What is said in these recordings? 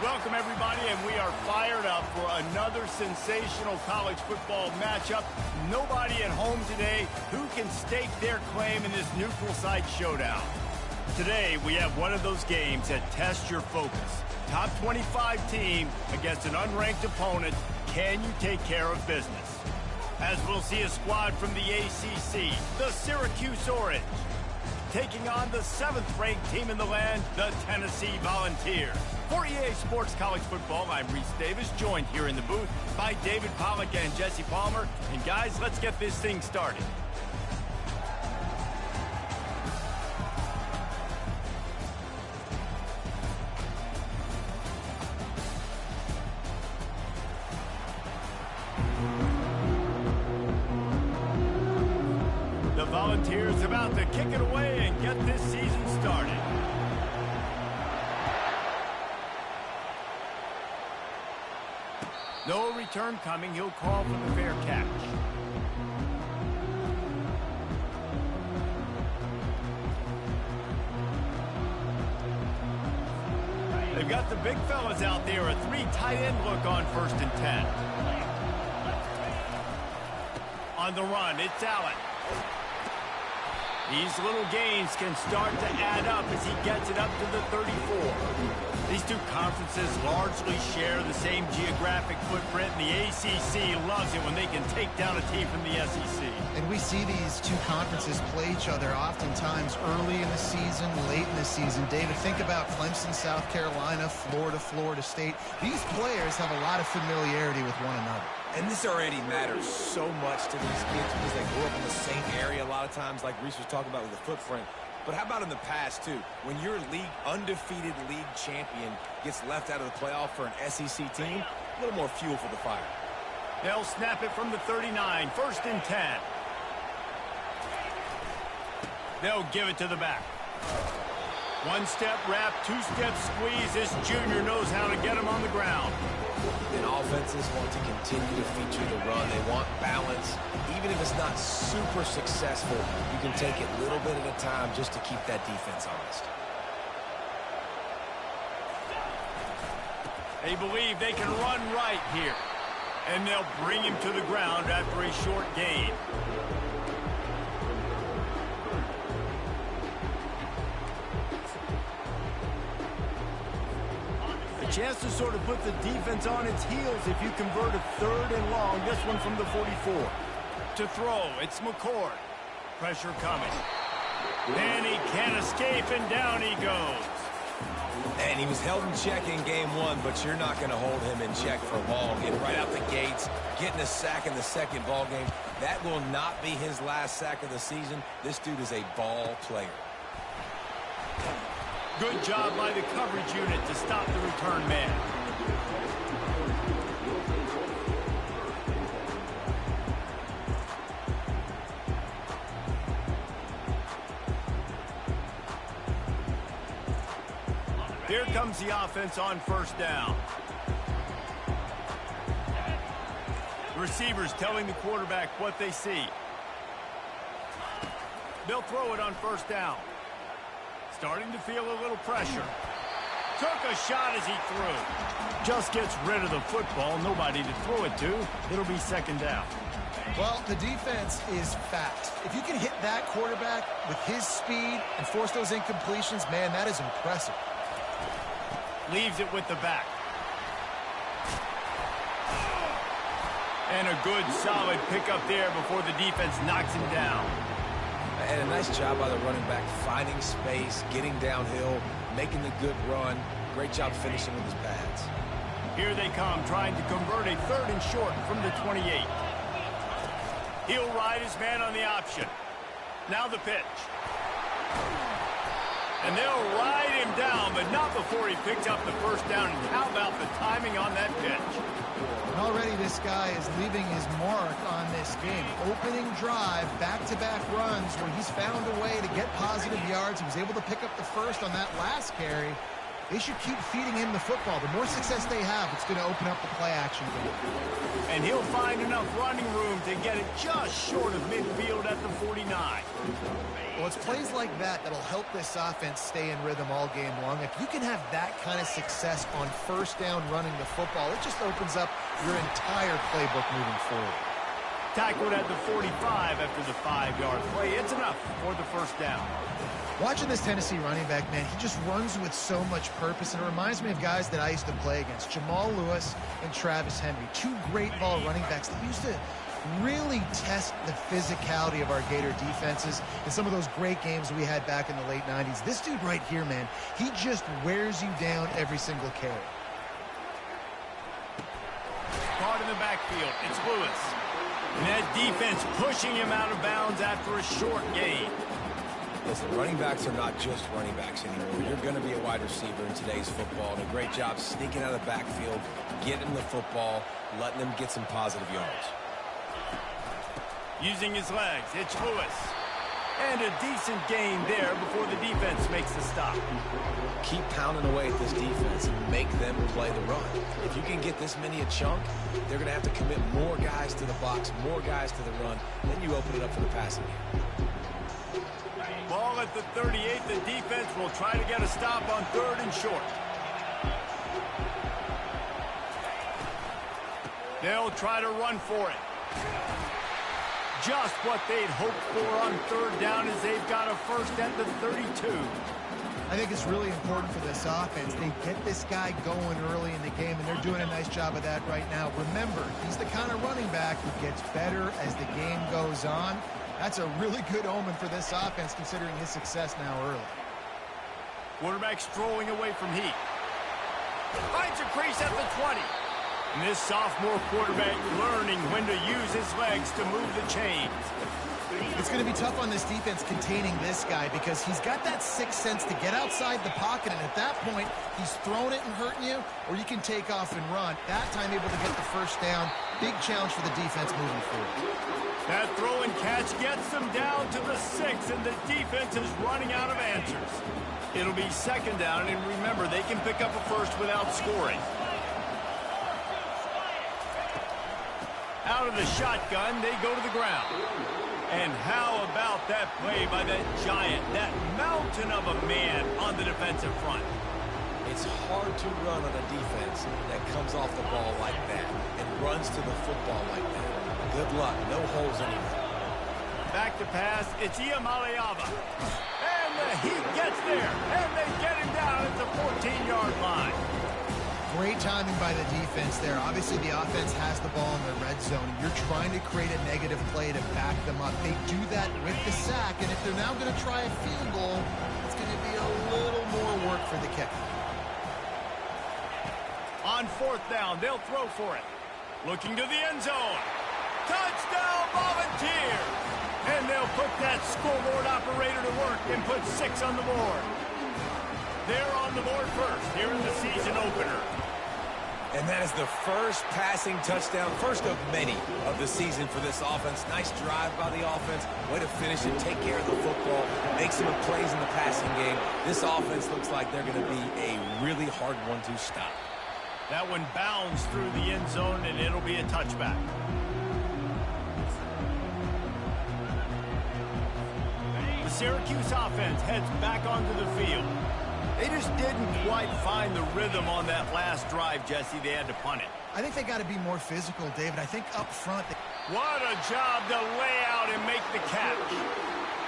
Welcome, everybody, and we are fired up for another sensational college football matchup. Nobody at home today who can stake their claim in this neutral site showdown. Today, we have one of those games that tests your focus. Top 25 team against an unranked opponent. Can you take care of business? As we'll see a squad from the ACC, the Syracuse Orange, taking on the 7th-ranked team in the land, the Tennessee Volunteers. For EA Sports College Football, I'm Reese Davis, joined here in the booth by David Pollack and Jesse Palmer. And guys, let's get this thing started. The Volunteers about to kick it away and get this season started. No return coming. He'll call for the fair catch. They've got the big fellas out there. A 3 tight end look on 1st and 10. On the run, it's Allen. These little gains can start to add up as he gets it up to the 34. These two conferences largely share the same geographic footprint, and the ACC loves it when they can take down a team from the SEC. And we see these two conferences play each other oftentimes early in the season, late in the season. David, think about Clemson, South Carolina, Florida, Florida State. These players have a lot of familiarity with one another. And this already matters so much to these kids because they grew up in the same area a lot of times, like Reese was talking about with the footprint. But how about in the past, too? When your undefeated league champion gets left out of the playoff for an SEC team, a little more fuel for the fire. They'll snap it from the 39, 1st and 10. They'll give it to the back. 1-step wrap, 2-step squeeze. This junior knows how to get him on the ground. And offenses want to continue to feature the run. They want balance. Even if it's not super successful, you can take it little bit at a time just to keep that defense honest. They believe they can run right here. And they'll bring him to the ground after a short gain. Chance to sort of put the defense on its heels if you convert a 3rd and long. This one from the 44. To throw, it's McCord. Pressure coming. And he can't escape, and down he goes. And he was held in check in game 1, but you're not going to hold him in check for long. Getting right out the gates, getting a sack in the 2nd ball game. That will not be his last sack of the season. This dude is a ball player. Good job by the coverage unit to stop the return man. Here comes the offense on 1st down. Receivers telling the quarterback what they see. They'll throw it on 1st down. Starting to feel a little pressure. Took a shot as he threw. Just gets rid of the football. Nobody to throw it to. It'll be 2nd down. Well, the defense is fast. If you can hit that quarterback with his speed and force those incompletions, man, that is impressive. Leaves it with the back. And a good, solid pickup there before the defense knocks him down. And a nice job by the running back, finding space, getting downhill, making the good run. Great job finishing with his pads. Here they come, trying to convert a 3rd and short from the 28. He'll ride his man on the option. Now the pitch. And they'll ride him down, but not before he picked up the 1st down. And how about the timing on that pitch? And already this guy is leaving his mark on this game. Opening drive, back-to-back runs where he's found a way to get positive yards. He was able to pick up the 1st on that last carry. they should keep feeding him the football. The more success they have, it's going to open up the play action game. And he'll find enough running room to get it just short of midfield at the 49. Well, it's plays like that that'll help this offense stay in rhythm all game long. If you can have that kind of success on first down running the football, it just opens up your entire playbook moving forward. Tackled at the 45 after the 5-yard play. It's enough for the first down. Watching this Tennessee running back, man, he just runs with so much purpose, and it reminds me of guys that I used to play against, Jamal Lewis and Travis Henry, two great ball running backs that used to really test the physicality of our Gator defenses in some of those great games we had back in the late 90s. This dude right here, man, he just wears you down every single carry. Caught in the backfield, it's Lewis. And that defense pushing him out of bounds after a short gain. Listen, running backs are not just running backs anymore. You're going to be a wide receiver in today's football, and a great job sneaking out of the backfield, getting the football, letting them get some positive yards. Using his legs, it's Lewis. And a decent gain there before the defense makes the stop. Keep pounding away at this defense and make them play the run. If you can get this many a chunk, they're going to have to commit more guys to the box, more guys to the run. Then you open it up for the passing game. Ball at the 38. The defense will try to get a stop on 3rd and short. They'll try to run for it. Just what they'd hoped for on 3rd down as they've got a first at the 32. I think it's really important for this offense. They get this guy going early in the game, and they're doing a nice job of that right now. Remember, he's the kind of running back who gets better as the game goes on. That's a really good omen for this offense, considering his success now early. Quarterback strolling away from heat. Finds a crease at the 20. And this sophomore quarterback learning when to use his legs to move the chains. It's going to be tough on this defense containing this guy because he's got that sixth sense to get outside the pocket, and at that point, he's throwing it and hurting you, or you can take off and run. That time able to get the first down. Big challenge for the defense moving forward. That throw and catch gets them down to the 6, and the defense is running out of answers. It'll be 2nd down, and remember, they can pick up a first without scoring. Out of the shotgun, they go to the ground. And how about that play by that giant, that mountain of a man on the defensive front? It's hard to run on a defense that comes off the ball like that and runs to the football like that. Good luck. No holes anywhere. Back to pass. It's Iamaleava. And the heat gets there. And they get him down at the 14-yard line. Great timing by the defense there. Obviously, the offense has the ball in the red zone. You're trying to create a negative play to back them up. They do that with the sack, and if they're now going to try a field goal, it's going to be a little more work for the kicker. On 4th down, they'll throw for it. Looking to the end zone. Touchdown, Volunteers! And they'll put that scoreboard operator to work and put 6 on the board. They're on the board first here in the season opener. And that is the first passing touchdown, first of many of the season for this offense. Nice drive by the offense. Way to finish it, take care of the football, make some plays in the passing game. This offense looks like they're going to be a really hard one to stop. That one bounds through the end zone, and it'll be a touchback. The Syracuse offense heads back onto the field. They just didn't quite find the rhythm on that last drive, Jesse. They had to punt it. I think they got to be more physical, David. I think up front. What a job to lay out and make the catch.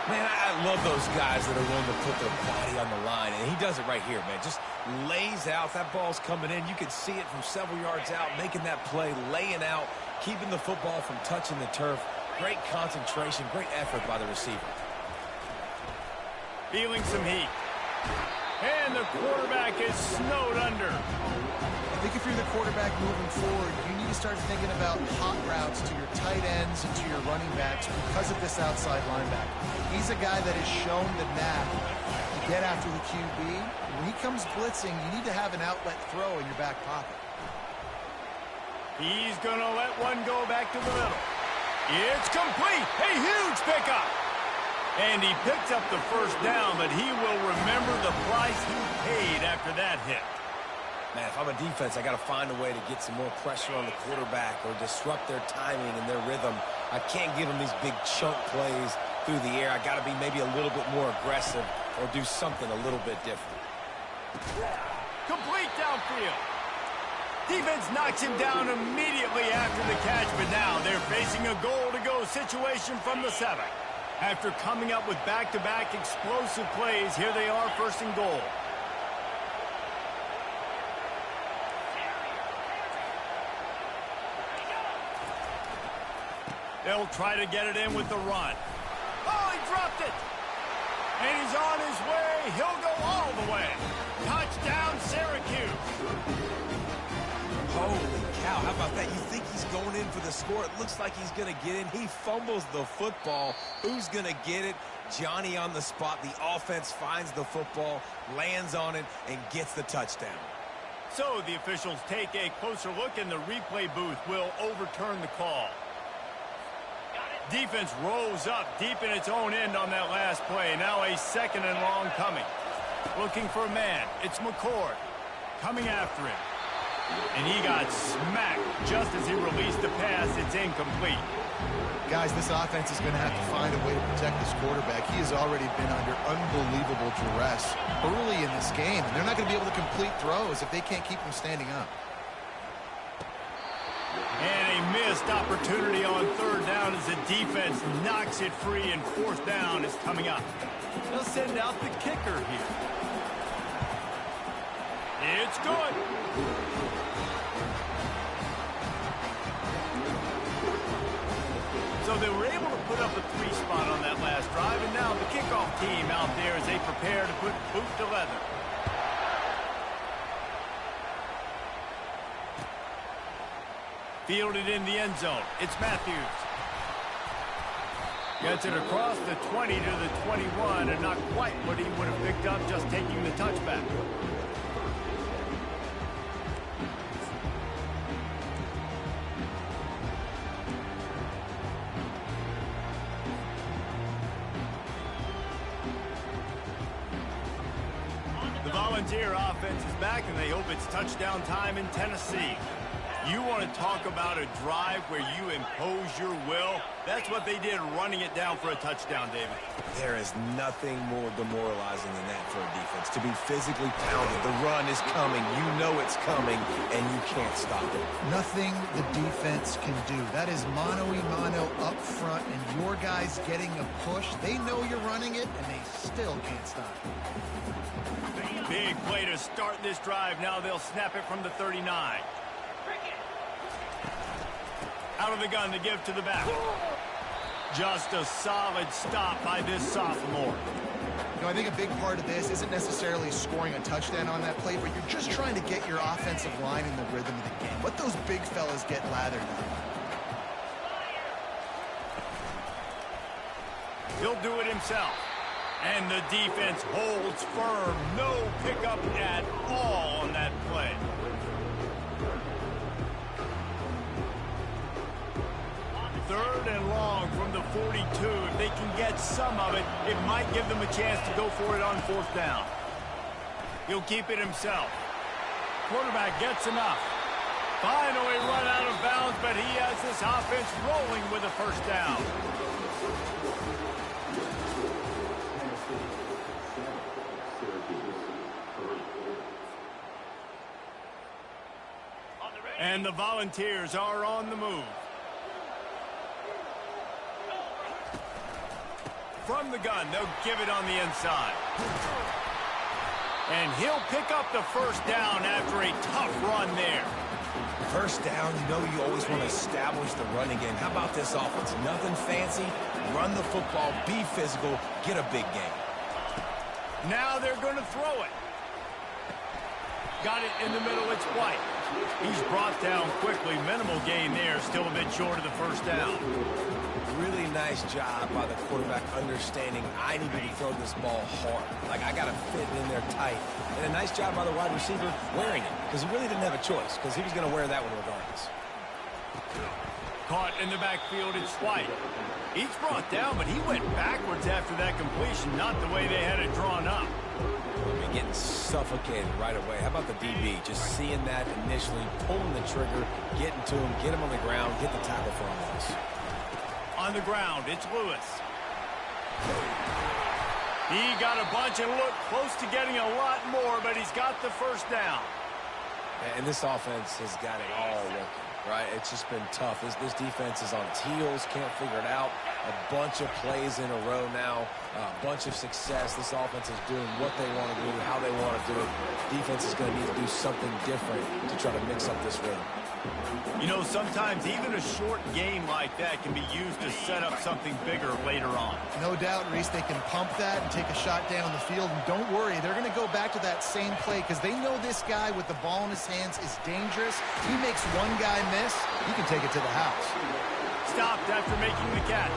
Man, I love those guys that are willing to put their body on the line, and he does it right here, man. Just lays out. That ball's coming in. You can see it from several yards out, making that play, laying out, keeping the football from touching the turf. Great concentration, great effort by the receiver. Feeling some heat. And the quarterback is snowed under. I think if you're the quarterback moving forward, you need to start thinking about hot routes to your tight ends and to your running backs because of this outside linebacker. He's a guy that has shown the knack to get after the QB. When he comes blitzing, you need to have an outlet throw in your back pocket. He's going to let one go back to the middle. It's complete. A huge pickup. And he picked up the first down, but he will remember the price he paid after that hit. Man, if I'm a defense, I got to find a way to get some more pressure on the quarterback or disrupt their timing and their rhythm. I can't give them these big chunk plays through the air. I got to be maybe a little bit more aggressive or do something a little bit different. Complete downfield. Defense knocks him down immediately after the catch, but now they're facing a goal-to-go situation from the 7. After coming up with back-to-back explosive plays, here they are, first and goal. They'll try to get it in with the run. Oh, he dropped it. And he's on his way. He'll go all the way. Touchdown, Syracuse. Holy cow, how about that? You think he's going in for the score. It looks like he's going to get in. He fumbles the football. Who's going to get it? Johnny on the spot. The offense finds the football, lands on it, and gets the touchdown. So the officials take a closer look, and the replay booth will overturn the call. Defense rolls up deep in its own end on that last play. Now a second and long coming. Looking for a man. It's McCord coming after him. And he got smacked just as he released the pass. It's incomplete. Guys, this offense is going to have to find a way to protect this quarterback. He has already been under unbelievable duress early in this game. And they're not going to be able to complete throws if they can't keep him standing up. And a missed opportunity on third down as the defense knocks it free, and fourth down is coming up. They'll send out the kicker here. It's good. So they were able to put up a 3 spot on that last drive, and now the kickoff team out there as they prepare to put boot to leather. Fielded in the end zone. It's Matthews. Gets it across the 20 to the 21, and not quite what he would have picked up just taking the touchback. The Volunteer offense is back, and they hope it's touchdown time in Tennessee. You want to talk about a drive where you impose your will? That's what they did, running it down for a touchdown, David. There is nothing more demoralizing than that for a defense. To be physically pounded, the run is coming, you know it's coming, and you can't stop it. Nothing the defense can do. That is mano-a-mano up front, and your guys getting a push. They know you're running it, and they still can't stop it. Big play to start this drive. Now they'll snap it from the 39. Out of the gun to give to the back. Just a solid stop by this sophomore. You know, I think a big part of this isn't necessarily scoring a touchdown on that play, but you're just trying to get your offensive line in the rhythm of the game. Let those big fellas get lathered up. He'll do it himself. And the defense holds firm. No pickup at all on that play. Third and long from the 42. If they can get some of it, it might give them a chance to go for it on fourth down. He'll keep it himself. Quarterback gets enough. Finally run out of bounds, but he has this offense rolling with a first down. And the Volunteers are on the move. From the gun, they'll give it on the inside. And he'll pick up the first down after a tough run there. First down, you know you always want to establish the running game. How about this offense? Nothing fancy. Run the football, be physical, get a big game. Now they're going to throw it. Got it in the middle, it's White. He's brought down quickly. Minimal gain there, still a bit short of the first down. Really nice job by the quarterback understanding I need to throw this ball hard. Like, I got to fit it in there tight. And a nice job by the wide receiver wearing it, because he really didn't have a choice, because he was going to wear that one regardless. Caught in the backfield, it's White. He's brought down, but he went backwards after that completion, not the way they had it drawn up. And getting suffocated right away. How about the DB? Just seeing that initially, pulling the trigger, getting to him, get him on the ground, get the tackle for a loss. On the ground, it's Lewis. He got a bunch and looked close to getting a lot more, but he's got the first down. And this offense has got it all working, right? It's just been tough. This defense is on its heels, can't figure it out. A bunch of plays in a row now, a bunch of success. This offense is doing what they want to do, how they want to do it. Defense is going to need to do something different to try to mix up this rhythm. You know, sometimes even a short game like that can be used to set up something bigger later on. No doubt, Reese, they can pump that and take a shot down the field. And don't worry, they're going to go back to that same play because they know this guy with the ball in his hands is dangerous. He makes one guy miss, he can take it to the house. Stopped after making the catch.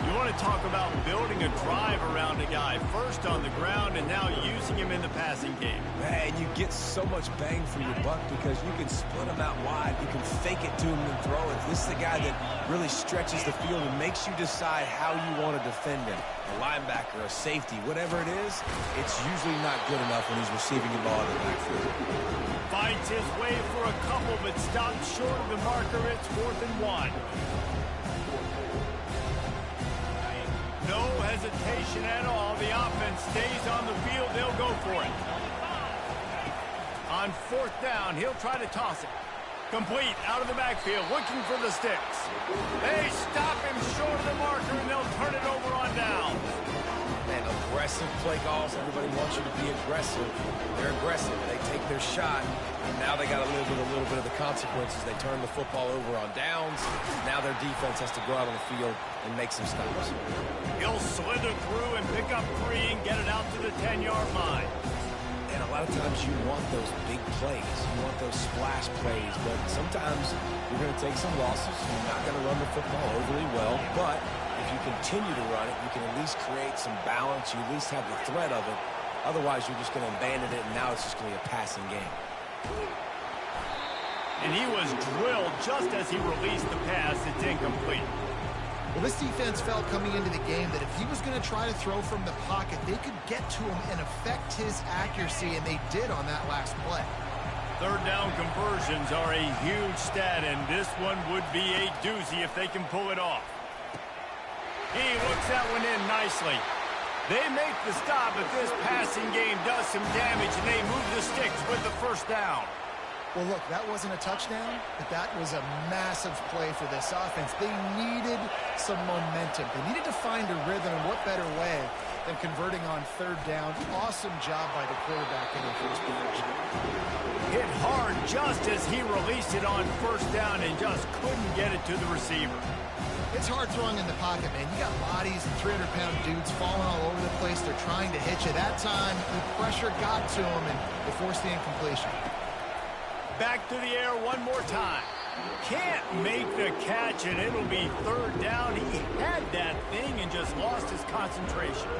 You want to talk about building a drive around a guy. First on the ground and now using him in the passing game. Man, you get so much bang for your buck because you can split him out wide. You can fake it to him and throw it. This is the guy that really stretches the field and makes you decide how you want to defend him. A linebacker, a safety, whatever it is, it's usually not good enough when he's receiving the ball in the backfield. Finds his way for a couple, but stops short of the marker. It's 4th and 1. No hesitation at all. The offense stays on the field. They'll go for it. On 4th down, he'll try to toss it. Complete out of the backfield, looking for the sticks. They stop him short of the marker, and they'll turn it over on down. And aggressive play calls. Everybody wants you to be aggressive. They're aggressive. They take their shot. Now they got to live with a little bit of the consequences. They turn the football over on downs. Now their defense has to go out on the field and make some stops. He'll slither through and pick up 3 and get it out to the 10-yard line. And a lot of times you want those big plays. You want those splash plays. But sometimes you're going to take some losses. You're not going to run the football overly well. But if you continue to run it, you can at least create some balance. You at least have the threat of it. Otherwise, you're just going to abandon it, and now it's just going to be a passing game. And he was drilled just as he released the pass. It's incomplete. Well, this defense felt coming into the game that if he was going to try to throw from the pocket, they could get to him and affect his accuracy, and they did on that last play. 3rd down conversions are a huge stat, and this one would be a doozy if they can pull it off. He looks that one in nicely. They make the stop, but this passing game does some damage, and they move the sticks with the 1st down. Well, look, that wasn't a touchdown, but that was a massive play for this offense. They needed some momentum. They needed to find a rhythm, and what better way than converting on 3rd down. Awesome job by the quarterback in the first position. Hit hard just as he released it on 1st down and just couldn't get it to the receiver. It's hard throwing in the pocket, man. You got bodies and 300-pound dudes falling all over the place. They're trying to hit you. That time, the pressure got to him, and they forced the incompletion. Back to the air one more time. Can't make the catch, and it'll be 3rd down. He had that thing and just lost his concentration.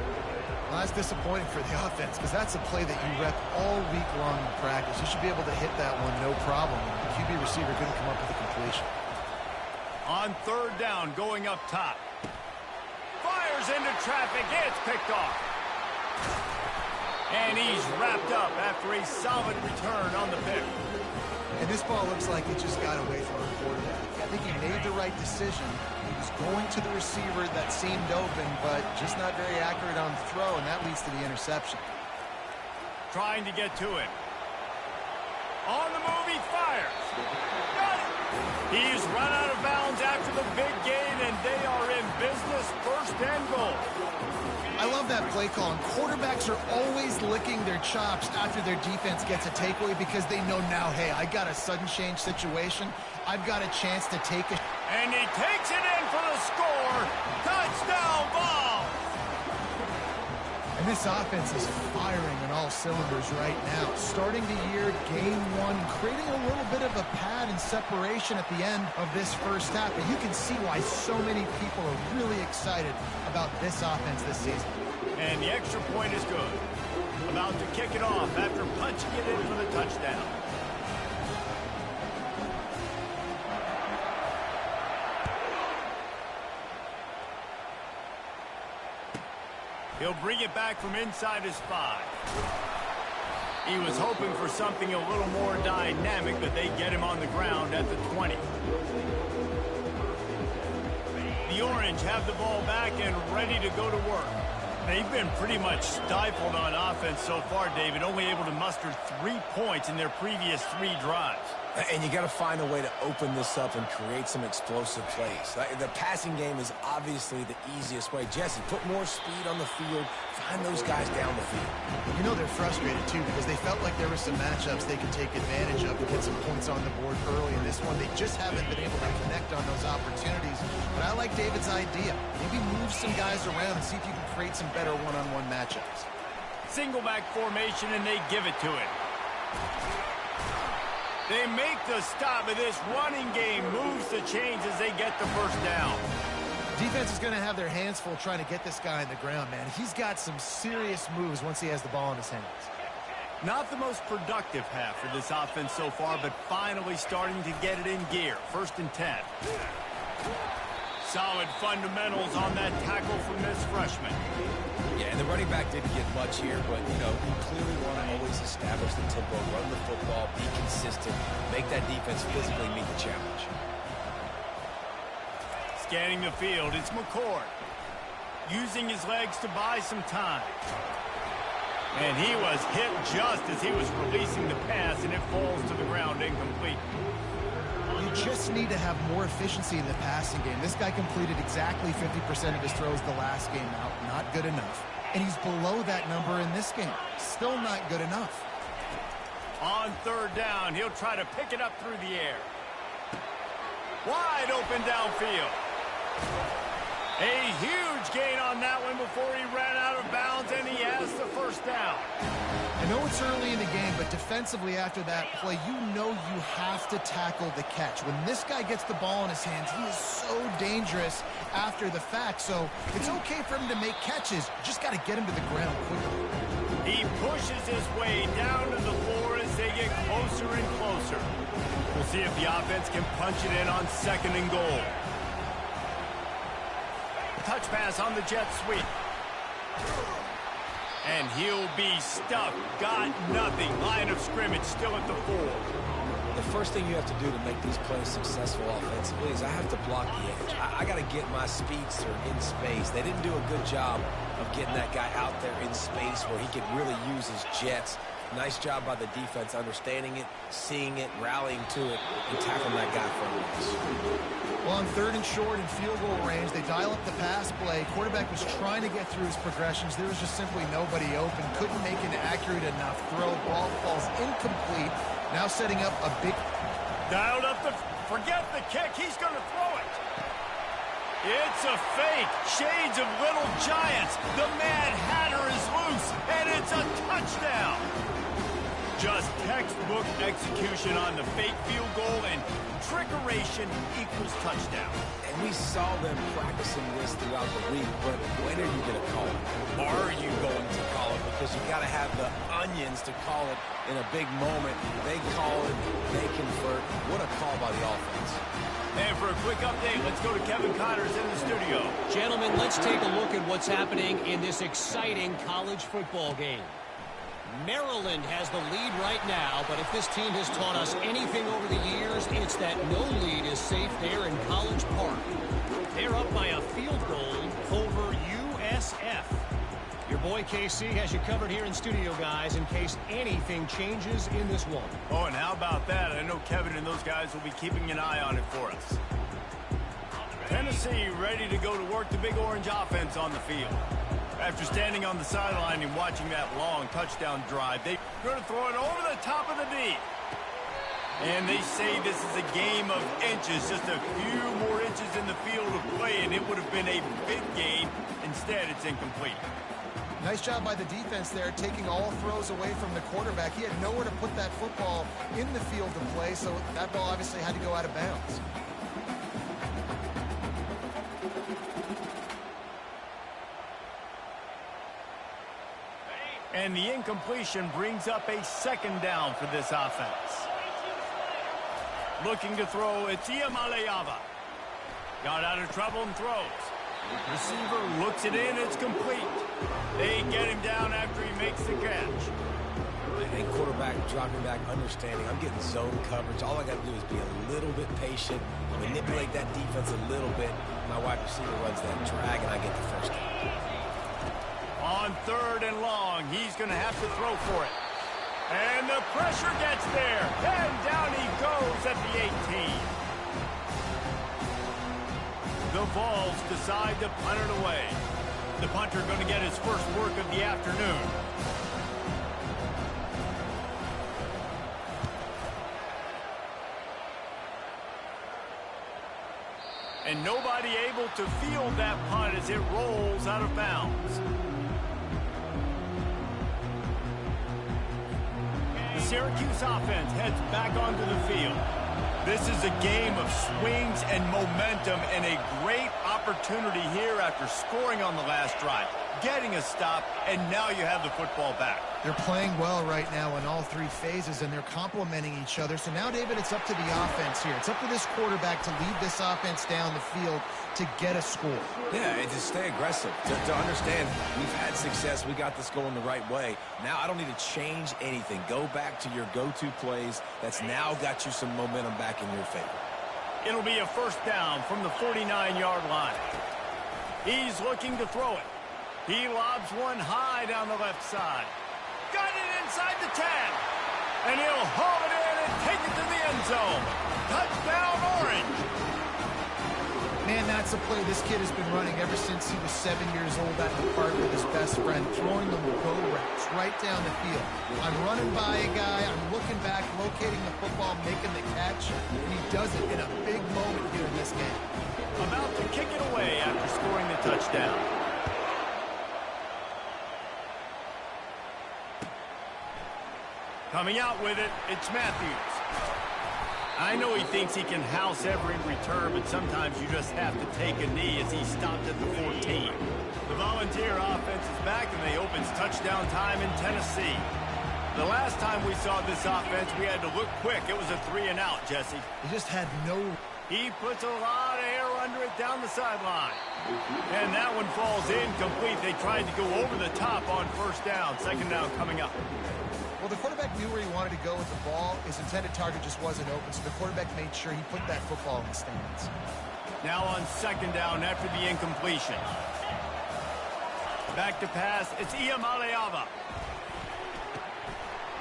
Well, that's disappointing for the offense because that's a play that you rep all week long in practice. You should be able to hit that one no problem. The QB receiver couldn't come up with a completion. On 3rd down, going up top. Fires into traffic. It's picked off. And he's wrapped up after a solid return on the pick. And this ball looks like it just got away from the quarterback. I think he made the right decision. He was going to the receiver that seemed open, but just not very accurate on the throw, and that leads to the interception. Trying to get to it. On the move, he fires. Got it. He's run out of bounds after the big gain, and they are in business. 1st and goal. I love that play call, and quarterbacks are always licking their chops after their defense gets a takeaway because they know now, hey, I got a sudden change situation. I've got a chance to take it. And he takes it in for the score. Touchdown ball. And this offense is firing on all cylinders right now. Starting the year, game 1, creating a little bit of a pad and separation at the end of this first half. And you can see why so many people are really excited about this offense this season. And the extra point is good. About to kick it off after punching it in for the touchdown. He'll bring it back from inside his 5. He was hoping for something a little more dynamic, but they get him on the ground at the 20. The Orange have the ball back and ready to go to work. They've been pretty much stifled on offense so far, David, only able to muster 3 points in their previous 3 drives. And you got to find a way to open this up and create some explosive plays. The passing game is obviously the easiest way. Jesse, put more speed on the field. Find those guys down the field. You know they're frustrated, too, because they felt like there were some matchups they could take advantage of and get some points on the board early in this one. They just haven't been able to connect on those opportunities. But I like David's idea. Maybe move some guys around and see if you can create some better one-on-one matchups. Single back formation, and they give it to him. They make the stop, and this running game moves the chains as they get the first down. Defense is going to have their hands full trying to get this guy on the ground, man. He's got some serious moves once he has the ball in his hands. Not the most productive half for this offense so far, but finally starting to get it in gear. 1st and 10. Solid fundamentals on that tackle from this freshman. Yeah, and the running back didn't get much here, but, you know, you clearly want to always establish the tempo, run the football, be consistent, make that defense physically meet the challenge. Scanning the field, it's McCord. Using his legs to buy some time. And he was hit just as he was releasing the pass, and it falls to the ground incomplete. You just need to have more efficiency in the passing game. This guy completed exactly 50% of his throws the last game out. Not good enough. And he's below that number in this game. Still not good enough. On 3rd down, he'll try to pick it up through the air. Wide open downfield. A huge gain on that one before he ran out of bounds, and he has the first down. I know it's early in the game, but defensively after that play, you know you have to tackle the catch. When this guy gets the ball in his hands, he is so dangerous after the fact. So it's okay for him to make catches. Just got to get him to the ground quickly. He pushes his way down to the floor as they get closer and closer. We'll see if the offense can punch it in on 2nd and goal. Touch pass on the jet sweep. And he'll be stuffed. Got nothing. Line of scrimmage still at the 4. The first thing you have to do to make these plays successful offensively is I have to block the edge. I got to get my speedster in space. They didn't do a good job of getting that guy out there in space where he could really use his jets. Nice job by the defense understanding it, seeing it, rallying to it, and tackling that guy for a loss. Well, on 3rd and short and field goal range, they dial up the pass play. Quarterback was trying to get through his progressions. There was just simply nobody open. Couldn't make an accurate enough throw. Ball falls incomplete. Now setting up a big... Dialed up the... Forget the kick. He's going to throw it. It's a fake. Shades of Little Giants. The Mad Hatter is loose, and it's a touchdown. Just textbook execution on the fake field goal, and trickeration equals touchdown. And we saw them practicing this throughout the week, but when are you going to call it? Are you going to call it? Because you got to have the onions to call it in a big moment. They call it, they convert. What a call by the offense. And for a quick update, let's go to Kevin Connors in the studio. Gentlemen, let's take a look at what's happening in this exciting college football game. Maryland has the lead right now, but if this team has taught us anything over the years, it's that no lead is safe there in College Park. They're up by a field goal over USF. Your boy KC has you covered here in studio, guys, in case anything changes in this one. Oh, and how about that? I know Kevin and those guys will be keeping an eye on it for us. Tennessee ready to go to work, the Big Orange offense on the field. After standing on the sideline and watching that long touchdown drive, they're going to throw it over the top of the D. And they say this is a game of inches, just a few more inches in the field of play, and it would have been a big gain. Instead, it's incomplete. Nice job by the defense there, taking all throws away from the quarterback. He had nowhere to put that football in the field to play, so that ball obviously had to go out of bounds. And the incompletion brings up a 2nd down for this offense. Looking to throw, it's Iamaleava. Got out of trouble and throws. Receiver looks it in. It's complete. They get him down after he makes the catch. And quarterback dropping back, understanding. I'm getting zone coverage. All I got to do is be a little bit patient, manipulate that defense a little bit. My wide receiver runs that drag, and I get the first down. On 3rd and long, he's going to have to throw for it. And the pressure gets there. And down he goes at the 18. The Vols decide to punt it away. The punter going to get his first work of the afternoon. And nobody able to field that punt as it rolls out of bounds. The Syracuse offense heads back onto the field. This is a game of swings and momentum and a great opportunity here after scoring on the last drive, getting a stop, and now you have the football back. They're playing well right now in all 3 phases, and they're complementing each other. So now, David, it's up to the offense here. It's up to this quarterback to lead this offense down the field to get a score. Yeah, and to stay aggressive, to understand we've had success, we got this going the right way. Now I don't need to change anything. Go back to your go-to plays. That's now got you some momentum back in your favor. It'll be a first down from the 49-yard line. He's looking to throw it. He lobs one high down the left side. Got it inside the 10. And he'll haul it in and take it to the end zone. Touchdown, Orange. Man, that's a play this kid has been running ever since he was 7 years old at the park with his best friend, throwing them go routes right down the field. I'm running by a guy, I'm looking back, locating the football, making the catch, and he does it in a big moment here in this game. About to kick it away after scoring the touchdown. Coming out with it, it's Matthews. I know he thinks he can house every return, but sometimes you just have to take a knee as he stopped at the 14. The Volunteer offense is back, and they opens touchdown time in Tennessee. The last time we saw this offense, we had to look quick. It was a 3-and-out, Jesse. He just had no... He puts a lot of air under it down the sideline. And that one falls incomplete. They tried to go over the top on first down. Second down coming up. Well, the quarterback knew where he wanted to go with the ball. His intended target just wasn't open, so the quarterback made sure he put that football in the stands. Now on second down after the incompletion. Back to pass. It's Iamaleava.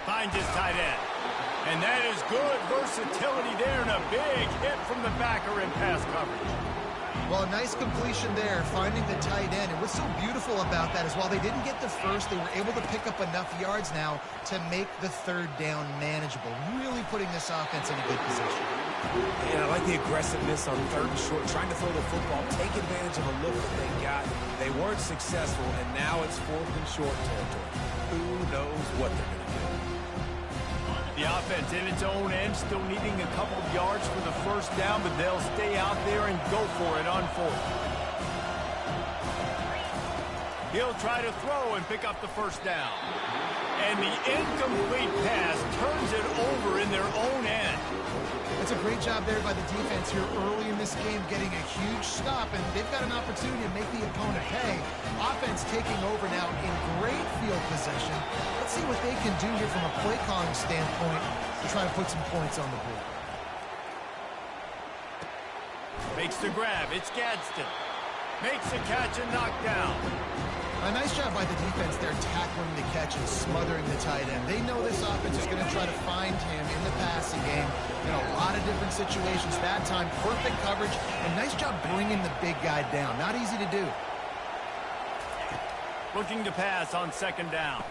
Finds his tight end. And that is good versatility there and a big hit from the backer in pass coverage. Well, a nice completion there, finding the tight end. And what's so beautiful about that is while they didn't get the first, they were able to pick up enough yards now to make the third down manageable, really putting this offense in a good position. And I like the aggressiveness on 3rd and short, trying to throw the football, take advantage of a look that they got. They weren't successful, and now it's 4th and short territory. Who knows what they're going to do? The offense in its own end, still needing a couple of yards for the first down, but they'll stay out there and go for it on 4th. He'll try to throw and pick up the first down. And the incomplete pass turns it over in their own end. It's a great job there by the defense here early in this game, getting a huge stop, and they've got an opportunity to make the opponent pay. Offense taking over now in great field possession. Let's see what they can do here from a play calling standpoint to try to put some points on the board. Makes the grab. It's Gadsden. Makes the catch and knocked down. A nice job by the defense there, tackling the catch and smothering the tight end. They know this offense is going to try to find him in the passing game in a lot of different situations. That time, perfect coverage, and nice job bringing the big guy down. Not easy to do. Looking to pass on second down.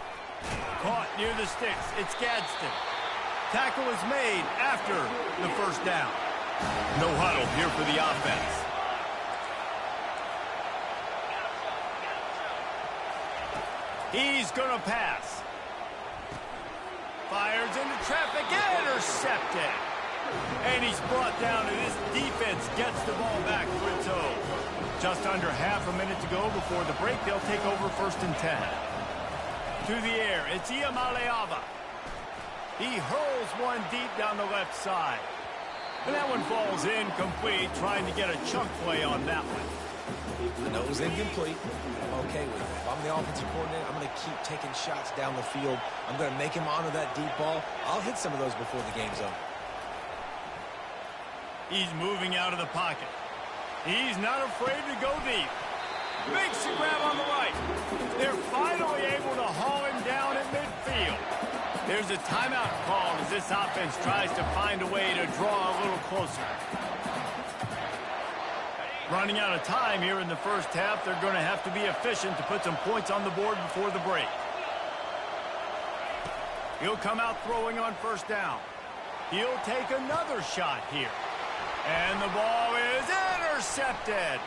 Caught near the sticks. It's Gadsden. Tackle is made after the first down. No huddle here for the offense. He's going to pass. Fires into traffic, intercepted. And he's brought down, and his defense gets the ball back for its own. Just under half a minute to go before the break. They'll take over 1st and 10. To the air, it's Iamaleava. He hurls one deep down the left side. And that one falls incomplete, trying to get a chunk play on that one. I know it was incomplete. I'm okay with it. If I'm the offensive coordinator, I'm going to keep taking shots down the field. I'm going to make him honor that deep ball. I'll hit some of those before the game's over. He's moving out of the pocket. He's not afraid to go deep. Makes the grab on the right. They're finally able to haul him down at midfield. There's a timeout called as this offense tries to find a way to draw a little closer. Running out of time here in the first half. They're going to have to be efficient to put some points on the board before the break. He'll come out throwing on first down. He'll take another shot here. And the ball is intercepted.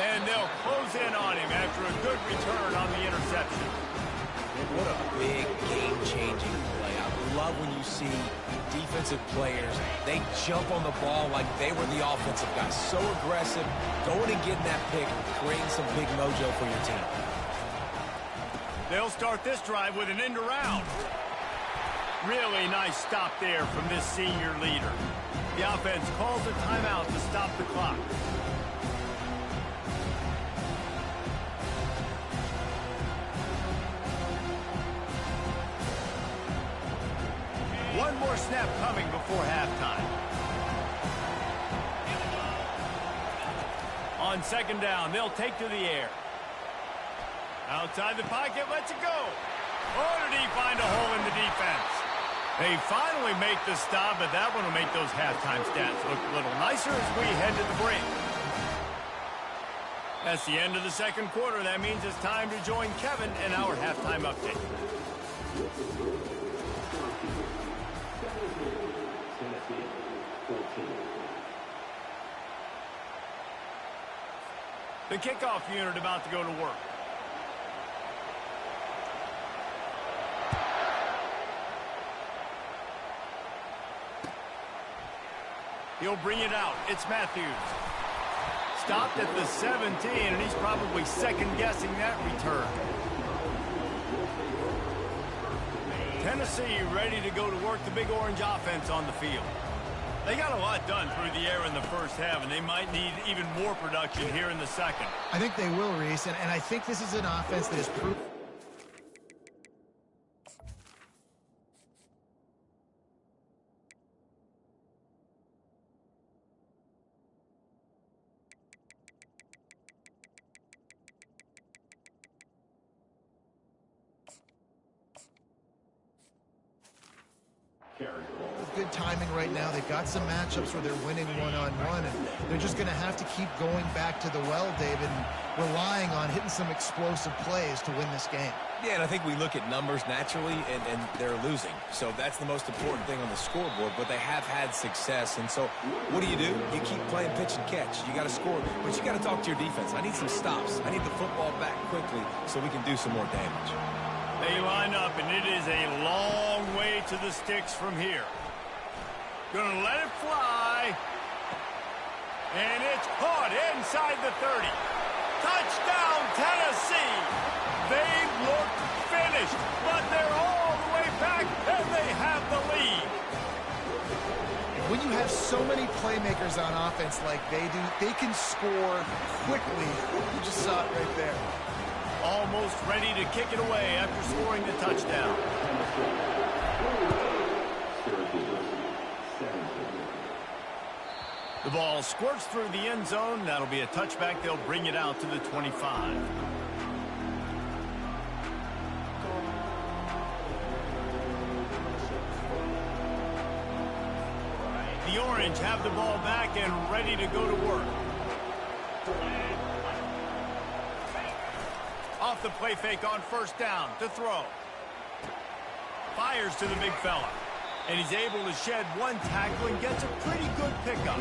And they'll close in on him after a good return on the interception. What a big game-changing play. I love when you see defensive players, they jump on the ball like they were the offensive guys. So aggressive, going and getting that pick, creating some big mojo for your team. They'll start this drive with an end around. Really nice stop there from this senior leader. The offense calls a timeout to stop the clock. One more snap coming before halftime. On second down, they'll take to the air. Outside the pocket, lets it go. Oh, did he find a hole in the defense? They finally make the stop, but that one will make those halftime stats look a little nicer as we head to the break. That's the end of the second quarter. That means it's time to join Kevin in our halftime update. The kickoff unit about to go to work. He'll bring it out. It's Matthews. Stopped at the 17, and he's probably second-guessing that return. Tennessee ready to go to work the Big Orange offense on the field. They got a lot done through the air in the first half, and they might need even more production here in the second. I think they will, Reese, and I think this is an offense that is proof. Good timing right now. They've got some matchups where they're winning one-on-one, and they're just going to have to keep going back to the well, David, and relying on hitting some explosive plays to win this game. Yeah, and I think we look at numbers naturally, and they're losing. So that's the most important thing on the scoreboard, but they have had success. And so what do? You keep playing pitch and catch. You got to score, but you got to talk to your defense. I need some stops. I need the football back quickly so we can do some more damage. They line up, and it is a long way to the sticks from here. Gonna let it fly. And it's caught inside the 30. Touchdown, Tennessee. They look finished, but they're all the way back, and they have the lead. When you have so many playmakers on offense like they do, they can score quickly. You just saw it right there. Almost ready to kick it away after scoring the touchdown. The ball squirts through the end zone. That'll be a touchback. They'll bring it out to the 25. The Orange have the ball back and ready to go to work. Off the play fake on first down to throw. Fires to the big fella. And he's able to shed one tackle and gets a pretty good pickup.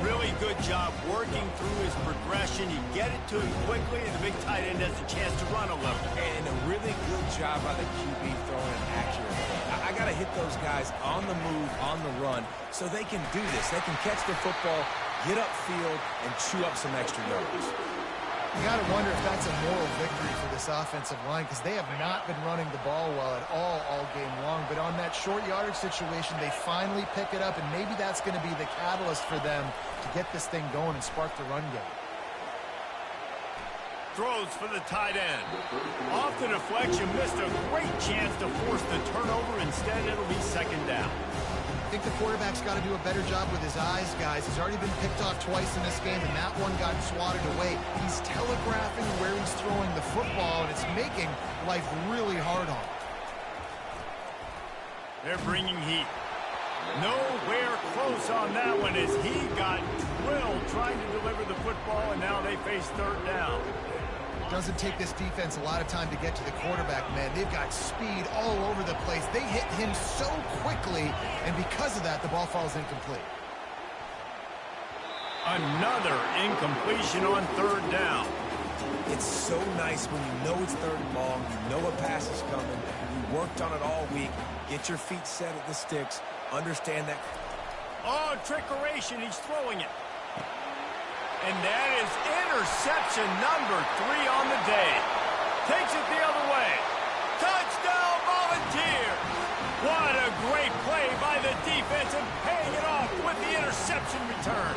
Really good job working through his progression. You get it to him quickly, and the big tight end has a chance to run a little. And a really good job by the QB throwing an accurate play. I got to hit those guys on the move, on the run, so they can do this. They can catch the football, get upfield, and chew up some extra yards. You got to wonder if that's a moral victory for this offensive line, because they have not been running the ball well at all game long. But on that short yardage situation, they finally pick it up, and maybe that's going to be the catalyst for them to get this thing going and spark the run game. throws for the tight end. Off the deflection, missed a great chance to force the turnover. Instead, it'll be second down. I think the quarterback's got to do a better job with his eyes, guys. He's already been picked off twice in this game, and that one got swatted away. He's telegraphing where he's throwing the football, and it's making life really hard on him. They're bringing heat. Nowhere close on that one as he got drilled trying to deliver the football, and now they face third down. Doesn't take this defense a lot of time to get to the quarterback, man. They've got speed all over the place. They hit him so quickly, and because of that, the ball falls incomplete. Another incompletion on third down. It's so nice when you know it's third and long, you know a pass is coming, you worked on it all week, get your feet set at the sticks, understand that. Oh, trickeration, he's throwing it. And that is interception number 3 on the day. Takes it the other way. Touchdown, Volunteers! What a great play by the defense and paying it off with the interception return.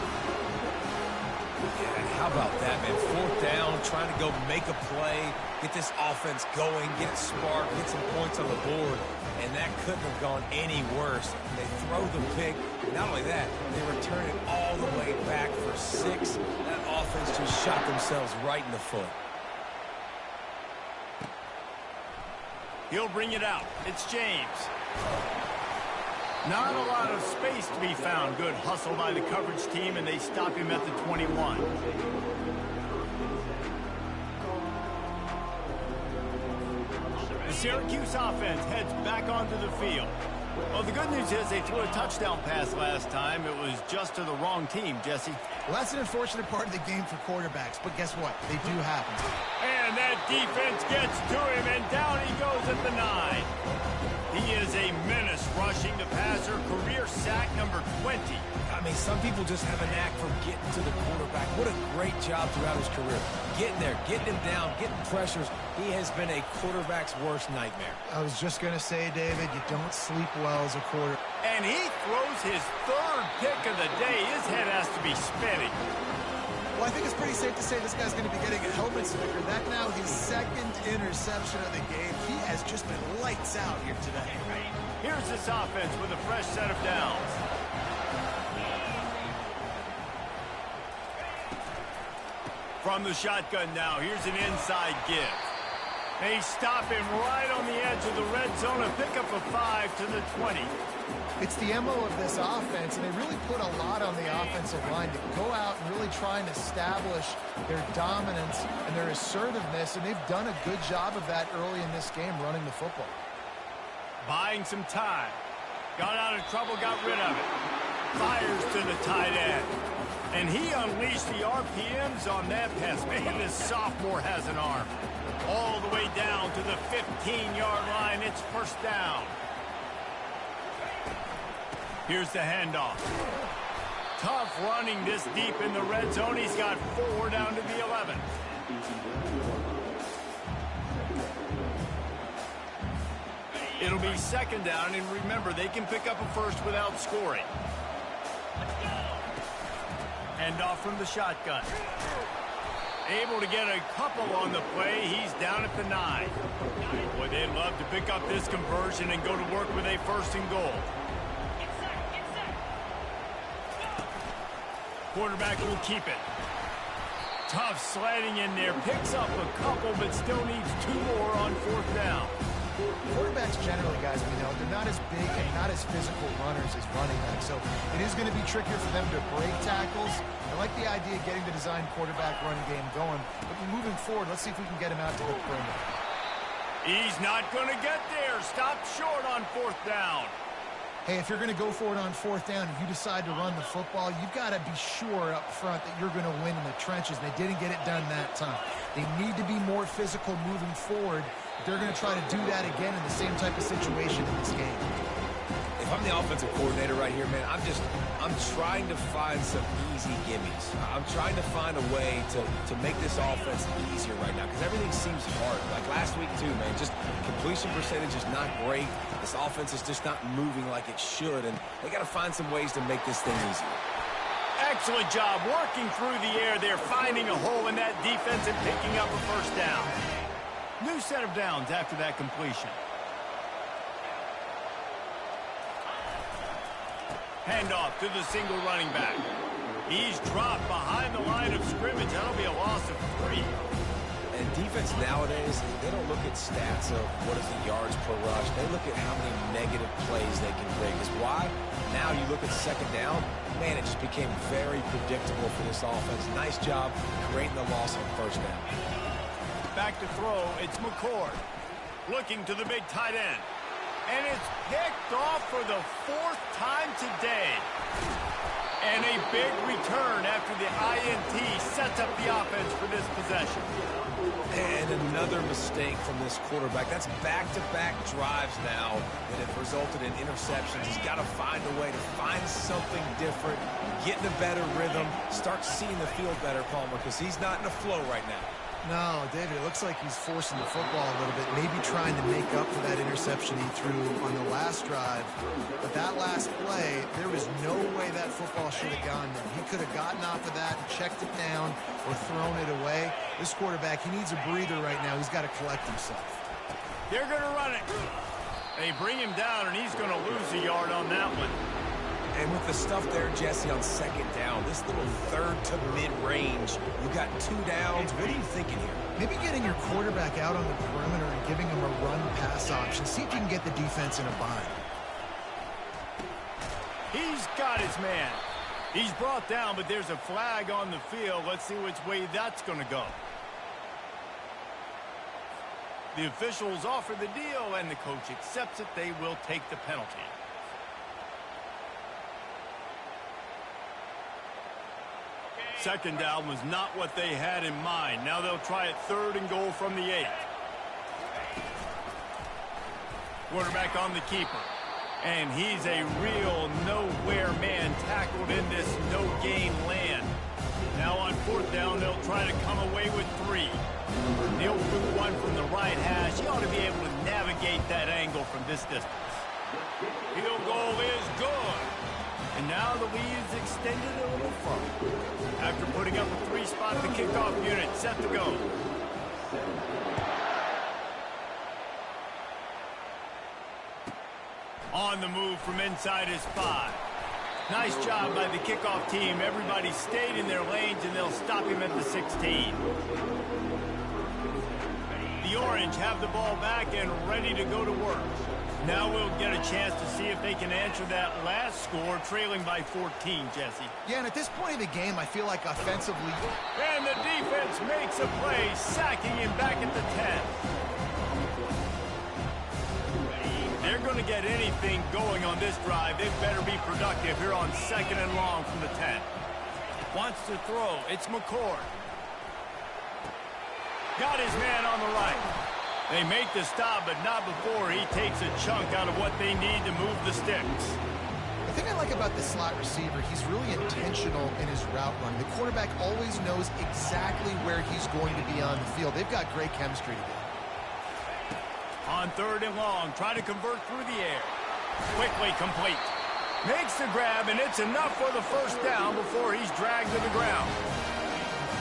Yeah, how about that, man? Fourth down, trying to go make a play, get this offense going, get it sparked, get some points on the board. And that couldn't have gone any worse. They throw the pick. Not only that, they return it all the way back for 6. That offense just shot themselves right in the foot. He'll bring it out. It's James. Not a lot of space to be found. Good hustle by the coverage team, and they stop him at the 21. The Syracuse offense heads back onto the field. Well, the good news is they threw a touchdown pass last time. It was just to the wrong team, Jesse. Well, that's an unfortunate part of the game for quarterbacks, but guess what? They do happen. And that defense gets to him, and down he goes at the 9. He is a menace rushing the passer. Career sack number 20. I mean, some people just have a knack for getting to the quarterback. What a great job throughout his career. Getting there, getting him down, getting pressures. He has been a quarterback's worst nightmare. I was just going to say, David, you don't sleep well as a quarterback. And he throws his 3rd pick of the day. His head has to be spinning. Well, I think it's pretty safe to say this guy's going to be getting a helmet sticker. That now his 2nd interception of the game. He has just been lights out here today. Here's this offense with a fresh set of downs. From the shotgun now, here's an inside give. They stop him right on the edge of the red zone and pick up a 5 to the 20. It's the MO of this offense, and they really put a lot on the offensive line to go out and really try and establish their dominance and their assertiveness, and they've done a good job of that early in this game running the football. Buying some time. Got out of trouble, got rid of it. Fires to the tight end. And he unleashed the RPMs on that pass. Man, this sophomore has an arm. All the way down to the 15-yard line. It's first down. Here's the handoff. Tough running this deep in the red zone. He's got 4 down to the 11. It'll be second down, and remember, they can pick up a first without scoring. Handoff from the shotgun. Able to get a couple on the play. He's down at the 9. Boy, they'd love to pick up this conversion and go to work with a 1st and goal. Quarterback will keep it. Tough sledding in there. Picks up a couple, but still needs 2 more on 4th down. Quarterbacks generally, guys, we know, they're not as big and not as physical runners as running backs, so it is going to be trickier for them to break tackles. I like the idea of getting the design quarterback running game going, but moving forward, let's see if we can get him out to the perimeter. He's not going to get there. Stopped short on 4th down. Hey, if you're going to go for it on 4th down and you decide to run the football, you've got to be sure up front that you're going to win in the trenches. They didn't get it done that time. They need to be more physical moving forward. They're going to try to do that again in the same type of situation in this game. If I'm the offensive coordinator right here, man, I'm trying to find some easy gimmies. I'm trying to find a way to make this offense easier right now because everything seems hard. Like last week too, man, just completion percentage is not great. This offense is just not moving like it should, and they got to find some ways to make this thing easier. Excellent job working through the air there, finding a hole in that defense and picking up a first down. New set of downs after that completion. Handoff to the single running back. He's dropped behind the line of scrimmage. That'll be a loss of 3. And defense nowadays, they don't look at stats of what is the yards per rush. They look at how many negative plays they can bring. Because why? Now you look at second down, man, it just became very predictable for this offense. Nice job creating the loss on first down. Back to throw, it's McCord. Looking to the big tight end. And it's picked off for the 4th time today. And a big return after the INT sets up the offense for this possession. And another mistake from this quarterback. That's back-to-back drives now that have resulted in interceptions. He's got to find a way to find something different, get in a better rhythm, start seeing the field better, Palmer, because he's not in a flow right now. No, David, it looks like he's forcing the football a little bit, maybe trying to make up for that interception he threw on the last drive. But that last play, there was no way that football should have gone there. He could have gotten off of that and checked it down or thrown it away. This quarterback, he needs a breather right now. He's got to collect himself. They're going to run it. They bring him down, and he's going to lose a yard on that one. And with the stuff there, Jesse, on second down, this little third to mid-range, you got 2 downs. What are you thinking here? Maybe getting your quarterback out on the perimeter and giving him a run-pass option. See if you can get the defense in a bind. He's got his man. He's brought down, but there's a flag on the field. Let's see which way that's going to go. The officials offer the deal, and the coach accepts it. They will take the penalty. Second down was not what they had in mind. Now they'll try it 3rd and goal from the 8. Quarterback on the keeper. And he's a real nowhere man tackled in this no-gain land. Now on 4th down, they'll try to come away with 3. They'll boot one from the right hash. He ought to be able to navigate that angle from this distance. Field goal is good. And now the lead is extended a little further. After putting up a 3-spot, the kickoff unit set to go. On the move from inside his 5. Nice job by the kickoff team. Everybody stayed in their lanes, and they'll stop him at the 16. The Orange have the ball back and ready to go to work. Now we'll get a chance to see if they can answer that last score, trailing by 14, Jesse. Yeah, and at this point of the game, I feel like offensively... And the defense makes a play, sacking him back at the 10. They're going to get anything going on this drive. They better be productive here on 2nd and long from the 10. Wants to throw. It's McCord. Got his man on the right. They make the stop, but not before he takes a chunk out of what they need to move the sticks. The thing I like about the slot receiver, he's really intentional in his route run. The quarterback always knows exactly where he's going to be on the field. They've got great chemistry together. On 3rd and long, try to convert through the air. Quickly complete. Makes the grab, and it's enough for the first down before he's dragged to the ground.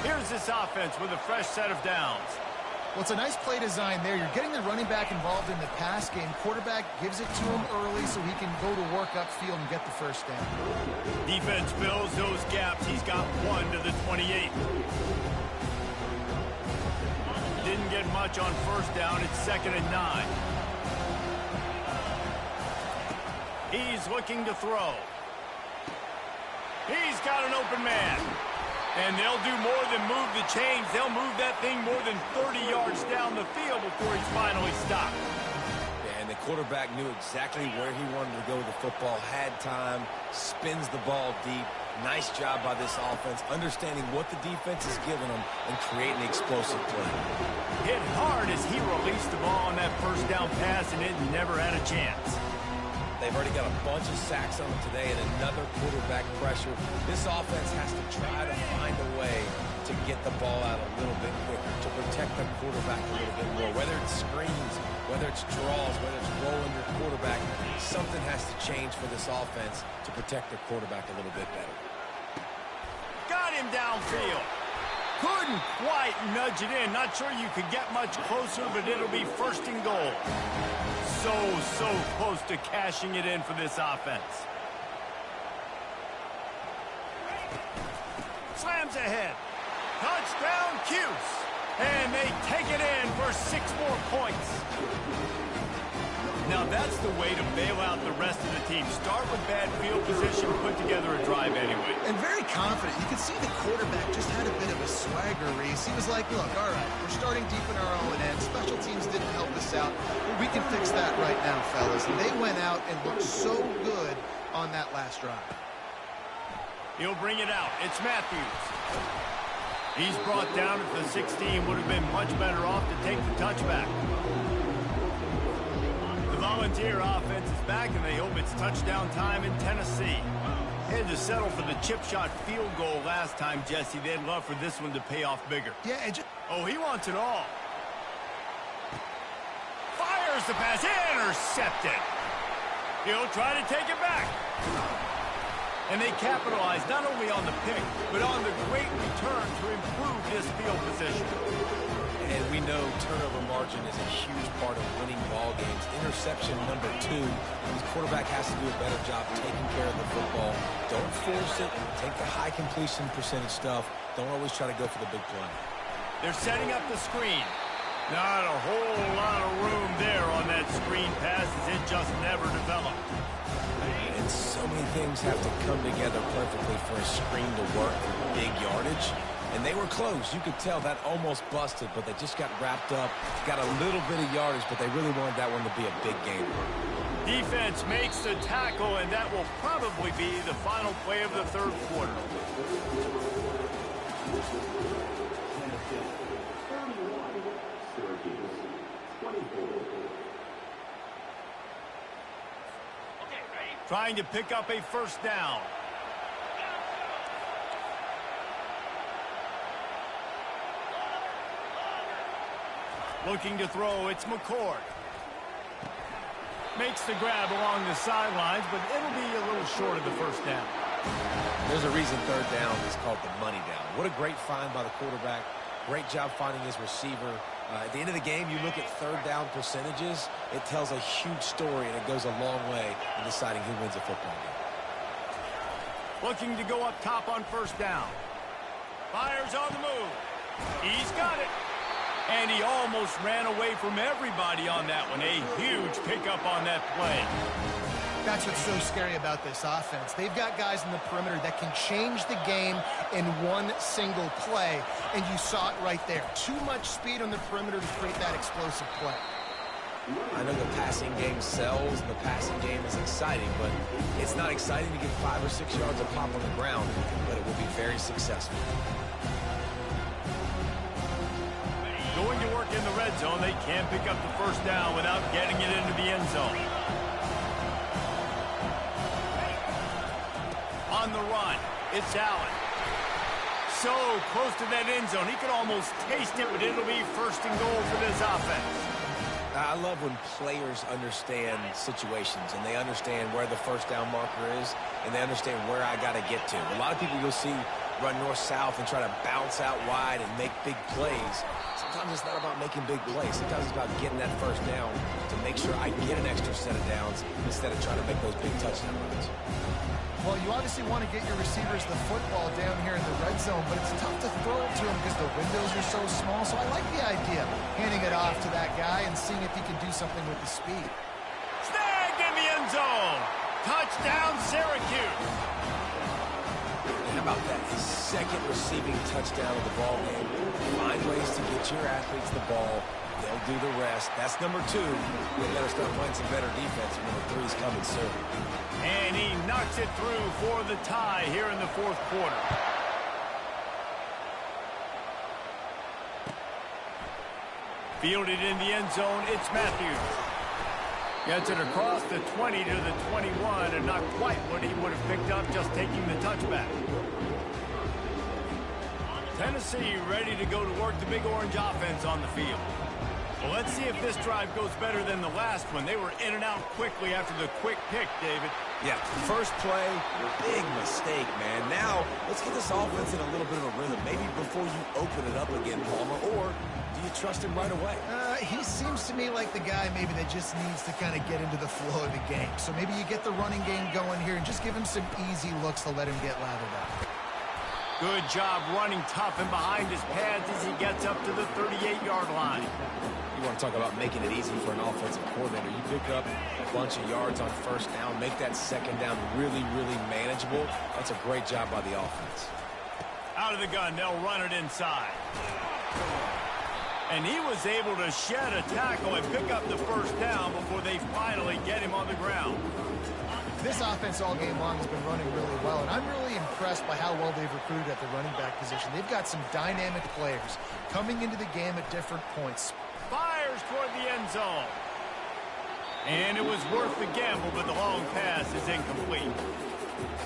Here's this offense with a fresh set of downs. Well, it's a nice play design there. You're getting the running back involved in the pass game. Quarterback gives it to him early so he can go to work upfield and get the first down. Defense fills those gaps. He's got 1 to the 28. Didn't get much on first down. It's 2nd and 9. He's looking to throw. He's got an open man. And they'll do more than move the chains. They'll move that thing more than 30 yards down the field before he's finally stopped. Yeah, and the quarterback knew exactly where he wanted to go with the football, had time, spins the ball deep. Nice job by this offense, understanding what the defense is giving them and creating the explosive play. Hit hard as he released the ball on that first down pass, and it never had a chance. They've already got a bunch of sacks on them today and another quarterback pressure. This offense has to try to find a way to get the ball out a little bit quicker, to protect the quarterback a little bit more. Whether it's screens, whether it's draws, whether it's rolling your quarterback, something has to change for this offense to protect their quarterback a little bit better. him downfield. Couldn't quite nudge it in. Not sure you could get much closer, but it'll be first and goal. So close to cashing it in for this offense. Slams ahead. Touchdown, Cuse. And they take it in for 6 more points. Now that's the way to bail out the rest of the team. Start with bad field position, put together a drive anyway. And very confident. You could see the quarterback just had a bit of a swagger, Reese. He was like, look, all right, we're starting deep in our own end. Special teams didn't help us out, but we can fix that right now, fellas. And they went out and looked so good on that last drive. He'll bring it out. It's Matthews. He's brought down at the 16. Would have been much better off to take the touchback. The Volunteer offense is back, and they hope it's touchdown time in Tennessee. They had to settle for the chip shot field goal last time, Jesse. They'd love for this one to pay off bigger. Yeah, and just... Oh, he wants it all. Fires the pass. Intercepted. He'll try to take it back. And they capitalize not only on the pick, but on the great return to improve this field position. And we know turnover margin is a huge part of winning ball games. Interception number 2. His quarterback has to do a better job taking care of the football. Don't force it. Take the high completion percentage stuff. Don't always try to go for the big play. They're setting up the screen. Not a whole lot of room there on that screen pass as it just never developed. And so many things have to come together perfectly for a screen to work for big yardage. And they were close. You could tell that almost busted, but they just got wrapped up. Got a little bit of yardage, but they really wanted that one to be a big game. Defense makes the tackle, and that will probably be the final play of the third quarter. Trying to pick up a first down. Looking to throw, it's McCord. Makes the grab along the sidelines, but it'll be a little short of the first down. There's a reason third down is called the money down. What a great find by the quarterback. Great job finding his receiver. At the end of the game, you look at third down percentages. It tells a huge story, and it goes a long way in deciding who wins a football game. Looking to go up top on first down. Fires on the move. He's got it. And he almost ran away from everybody on that one. A huge pickup on that play. That's what's so scary about this offense. They've got guys in the perimeter that can change the game in one single play, and you saw it right there. Too much speed on the perimeter to create that explosive play. I know the passing game sells, and the passing game is exciting, but it's not exciting to get 5 or 6 yards of pop on the ground, but it will be very successful. Going to work in the red zone, they can't pick up the first down without getting it into the end zone. On the run, it's Allen. So close to that end zone. He could almost taste it, but it'll be first and goal for this offense. I love when players understand situations, and they understand where the first down marker is, and they understand where I got to get to. A lot of people you'll see run north-south and try to bounce out wide and make big plays. Sometimes it's not about making big plays. Sometimes it's about getting that first down to make sure I get an extra set of downs instead of trying to make those big touchdown runs. Well, you obviously want to get your receivers the football down here in the red zone, but it's tough to throw it to them because the windows are so small. So I like the idea, handing it off to that guy and seeing if he can do something with the speed. Snagged in the end zone. Touchdown, Syracuse. How about that? His second receiving touchdown of the ball game. Find ways to get your athletes the ball. They'll do the rest. That's number 2. We better start playing some better defense, and number 3 is coming soon. And he knocks it through for the tie here in the fourth quarter. Fielded in the end zone, it's Matthews. Gets it across the 20 to the 21, and not quite what he would have picked up just taking the touchback. Tennessee ready to go to work the Big Orange offense on the field. Well, let's see if this drive goes better than the last one. They were in and out quickly after the quick pick, David. Yeah, first play, big mistake, man. Now, let's get this offense in a little bit of a rhythm. Maybe before you open it up again, Palmer, or do you trust him right away? He seems to me like the guy maybe that just needs to kind of get into the flow of the game. So maybe you get the running game going here and just give him some easy looks to let him get lathered up. Good job running tough and behind his pads as he gets up to the 38-yard line. You want to talk about making it easy for an offensive coordinator. You pick up a bunch of yards on first down, make that second down really, really manageable. That's a great job by the offense. Out of the gun, they'll run it inside. And he was able to shed a tackle and pick up the first down before they finally get him on the ground. This offense all game long has been running really well, and I'm really impressed by how well they've recruited at the running back position. They've got some dynamic players coming into the game at different points. Fires toward the end zone. And it was worth the gamble, but the long pass is incomplete.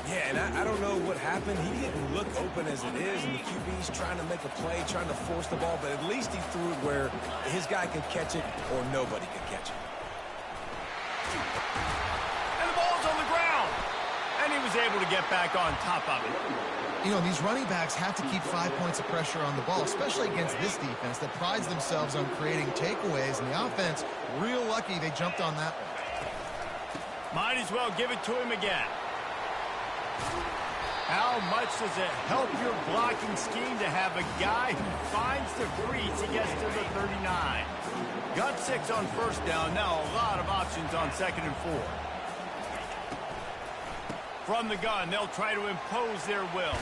Yeah, and I don't know what happened. He didn't look open as it is, and the QB's trying to make a play, trying to force the ball, but at least he threw it where his guy could catch it or nobody could catch it. And the ball's on the ground. And he was able to get back on top of it. You know, these running backs have to keep 5 points of pressure on the ball, especially against this defense that prides themselves on creating takeaways, and the offense, real lucky they jumped on that one. Might as well give it to him again. How much does it help your blocking scheme to have a guy who finds the crease? He gets to the 39. Got 6 on first down. Now a lot of options on 2nd and 4. From the gun, they'll try to impose their will.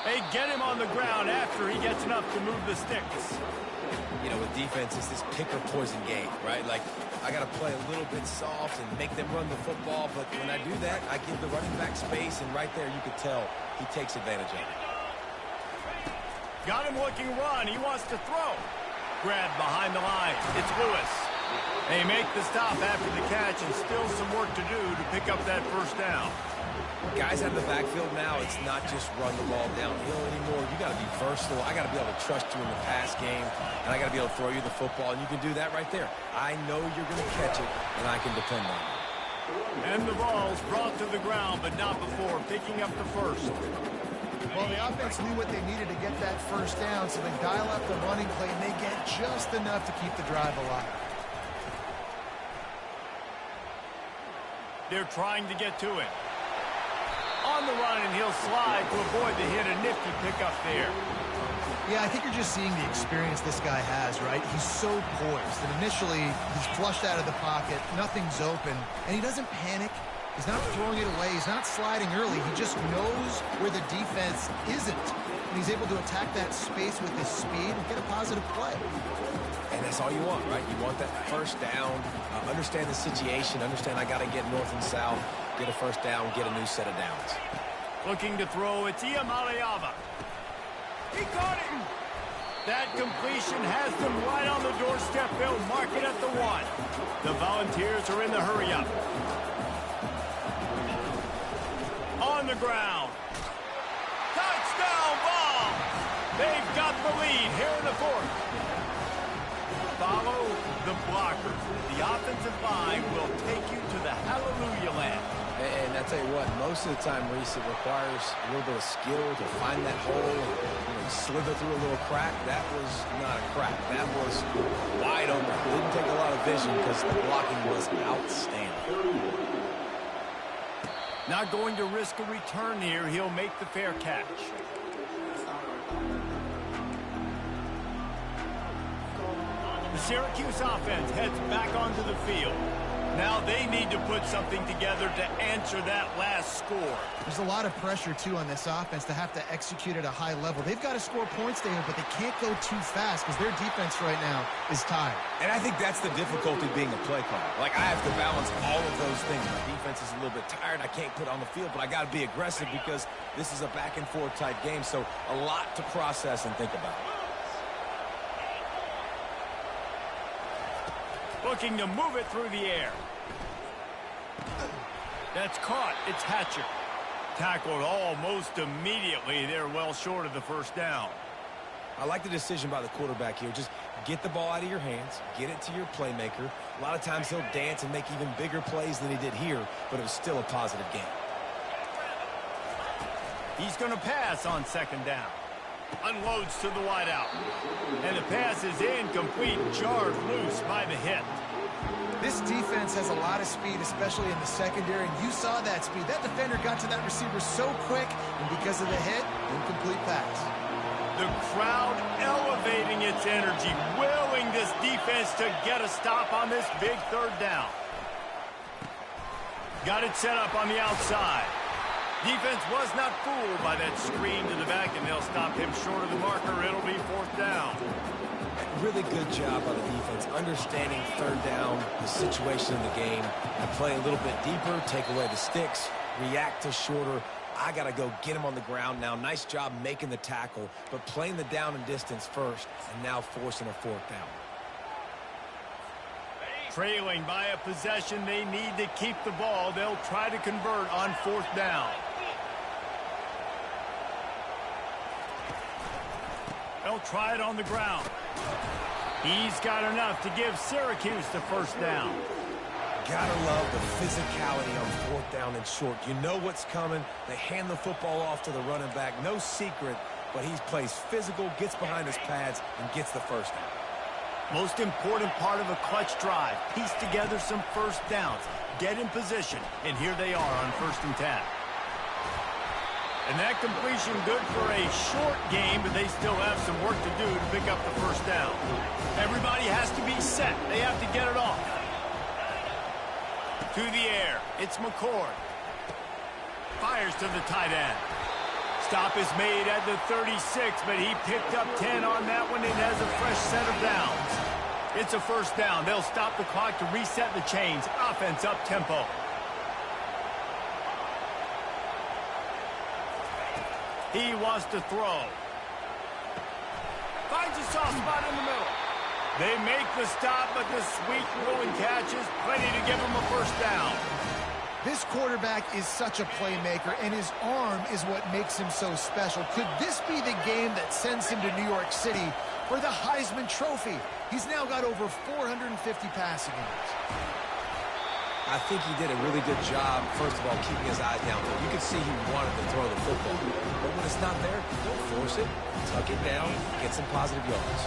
They get him on the ground after he gets enough to move the sticks. You know, with defense, it's this pick or poison game, right? Like, I got to play a little bit soft and make them run the football, but when I do that, I give the running back space, and right there you could tell he takes advantage of it. Got him looking run. He wants to throw. Grabbed behind the line. It's Lewis. They make the stop after the catch, and still some work to do to pick up that first down. Guys out of the backfield now, it's not just run the ball downhill anymore. You got to be versatile. I got to be able to trust you in the pass game, and I got to be able to throw you the football, and you can do that right there. I know you're going to catch it, and I can depend on it. And the ball's brought to the ground, but not before picking up the first. Well, the offense knew what they needed to get that first down, so they dial up the running play, and they get just enough to keep the drive alive. They're trying to get to it. On the run, and he'll slide to avoid the hit. A nifty pickup there. Yeah, I think you're just seeing the experience this guy has, right? He's so poised, and initially he's flushed out of the pocket, nothing's open, and he doesn't panic. He's not throwing it away. He's not sliding early. He just knows where the defense isn't, and he's able to attack that space with his speed and get a positive play. And that's all you want, right? You want that first down, understand the situation, understand I got to get north and south, get a first down, get a new set of downs. Looking to throw, it's Iamaleava. He caught it. That completion has them right on the doorstep. They'll mark it at the 1. The Volunteers are in the hurry-up. On the ground. Touchdown ball. They've got the lead here in the 4th. Follow the blockers. The offensive line will take you to the hallelujah land. And I tell you what, most of the time, Reese, it requires a little bit of skill to find that hole and slither through a little crack. That was not a crack. That was wide open. Didn't take a lot of vision because the blocking was outstanding. Not going to risk a return here. He'll make the fair catch. The Syracuse offense heads back onto the field. Now they need to put something together to answer that last score. There's a lot of pressure, too, on this offense to have to execute at a high level. They've got to score points there, but they can't go too fast because their defense right now is tired. And I think that's the difficulty being a play caller. Like, I have to balance all of those things. My defense is a little bit tired. I can't put it on the field, but I got to be aggressive because this is a back-and-forth type game, so a lot to process and think about. Looking to move it through the air. That's caught. It's Hatcher. Tackled almost immediately. They're well short of the first down. I like the decision by the quarterback here. Just get the ball out of your hands, get it to your playmaker. A lot of times he'll dance and make even bigger plays than he did here, but it was still a positive game. He's going to pass on second down. Unloads to the wideout. And the pass is incomplete, jarred loose by the hit. This defense has a lot of speed, especially in the secondary, and you saw that speed. That defender got to that receiver so quick, and because of the hit, incomplete pass. The crowd elevating its energy, willing this defense to get a stop on this big third down. Got it set up on the outside. Defense was not fooled by that screen to the back, and they'll stop him short of the marker. It'll be fourth down. Really good job by the defense, understanding third down, the situation in the game, and play a little bit deeper, take away the sticks, react to shorter. I got to go get him on the ground now. Nice job making the tackle, but playing the down and distance first, and now forcing a fourth down. Trailing by a possession, they need to keep the ball. They'll try to convert on fourth down. They'll try it on the ground. He's got enough to give Syracuse the first down. Gotta love the physicality on fourth down and short. You know what's coming. They hand the football off to the running back. No secret, but he plays physical, gets behind his pads, and gets the first down. Most important part of a clutch drive. Piece together some first downs. Get in position, and here they are on 1st and 10. And that completion good for a short game, but they still have some work to do to pick up the first down. Everybody has to be set. They have to get it off. To the air. It's McCord. Fires to the tight end. Stop is made at the 36, but he picked up 10 on that one and has a fresh set of downs. It's a first down. They'll stop the clock to reset the chains. Offense up tempo. He wants to throw. Finds a soft spot in the middle. They make the stop, but the sweet rolling catch is plenty to give him a first down. This quarterback is such a playmaker, and his arm is what makes him so special. Could this be the game that sends him to New York City for the Heisman Trophy? He's now got over 450 passing yards. I think he did a really good job, first of all, keeping his eyes down. You could see he wanted to throw the football. But when it's not there, don't force it. Tuck it down, get some positive yards.